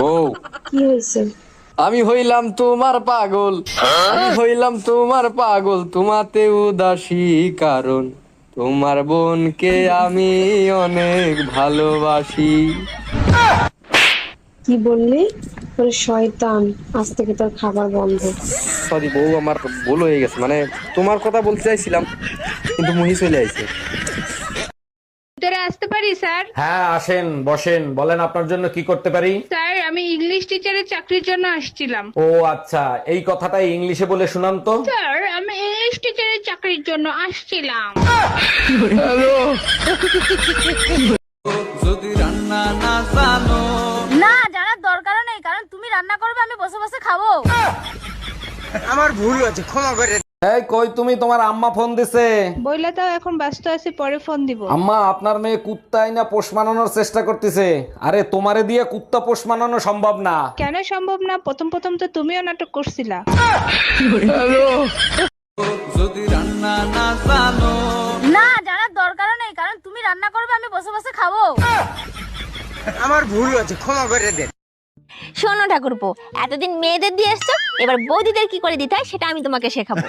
বউ, কি হয়েছে? আমি হইলাম তোমার পাগল, আমি হইলাম তোমার পাগল, তোমাতে উদাসী কারণ তোমার বোনকে আমি অনেক ভালোবাসি। কি বললি? তোর শয়তান, আজ থেকে তোর খাবার বন্ধ। সরি বউ, আমার ভুল হয়ে গেছে, মানে তোমার কথা বলতে চাইছিলাম কিন্তু মুহি চলে আইছে। ভিতরে আসতে পারি স্যার? হ্যাঁ আসেন, বসেন, বলেন আপনার জন্য কি করতে পারি। স্যার, আমি ইংলিশ টিচারের চাকরির জন্য আসছিলাম। ও আচ্ছা, এই কথাটা ইংলিশে বলে শুনান তো। স্যার, আমি ইংলিশ টিচারের চাকরির জন্য আসছিলাম। না, জানার দরকার নেই, কারণ তুমি রান্না করবে, আমি বসে বসে খাবো। এই কই তুমি, তোমার আম্মা ফোন দিছে। বইলা তাও এখন ব্যস্ত আছি, পরে ফোন দিব। আম্মা, আপনার মেয়ে কুত্তাই না পোষ মানানোর চেষ্টা করতেছে। আরে তোমারে দিয়ে কুত্তা পোষ মানানো সম্ভব না। কেন সম্ভব না? প্রথম প্রথম তো তুমিও নাটক করছিলা। না, জানার দরকার নেই, কারণ তুমি রান্না করবে, আমি বসে বসে খাবো। শোনো ঠাকুরপো, এতদিন মেয়েদের দিয়ে এসছো, এবার বৌদিদের কি করে দিতে হয় সেটা আমি তোমাকে শেখাবো।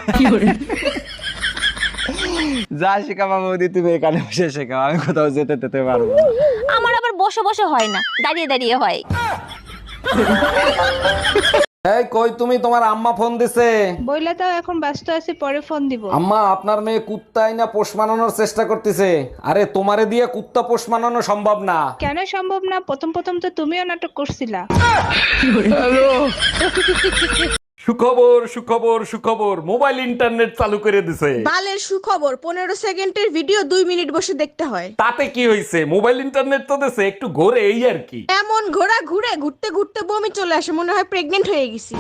যা শেখাবা বৌদি তুমি এখানে বসে শেখাও, আমি কোথাও যেতে যেতে পারবো না। আমার আবার বসে বসে হয় না, দাঁড়িয়ে দাঁড়িয়ে হয়। এই কই তুমি, তোমার আম্মা ফোন দিছে। বইলা তাও এখন ব্যস্ত আছি, পরে ফোন দিব। আম্মা, আপনার মেয়ে কুত্তাই না পোষ মানানোর চেষ্টা করতেছে। আরে তোমারে দিয়ে কুত্তা পোষ মানানো সম্ভব না। কেন সম্ভব না? প্রথম প্রথম তো তুমিও নাটক করছিলা। সুখবর সুখবর সুখবর, মোবাইল ইন্টারনেট চালু করে দিছে। বালের সুখবর, 15 সেকেন্ডের ভিডিও 2 মিনিট বসে দেখতে হয়। তাতে কি হয়েছে, মোবাইল ইন্টারনেট তো দিছে, একটু ঘোরে এই আর কি। এমন ঘোরা ঘুরে ঘুরতে ঘুরতে বমি চলে আসে, মনে হয় প্রেগনেন্ট হয়ে গেছি।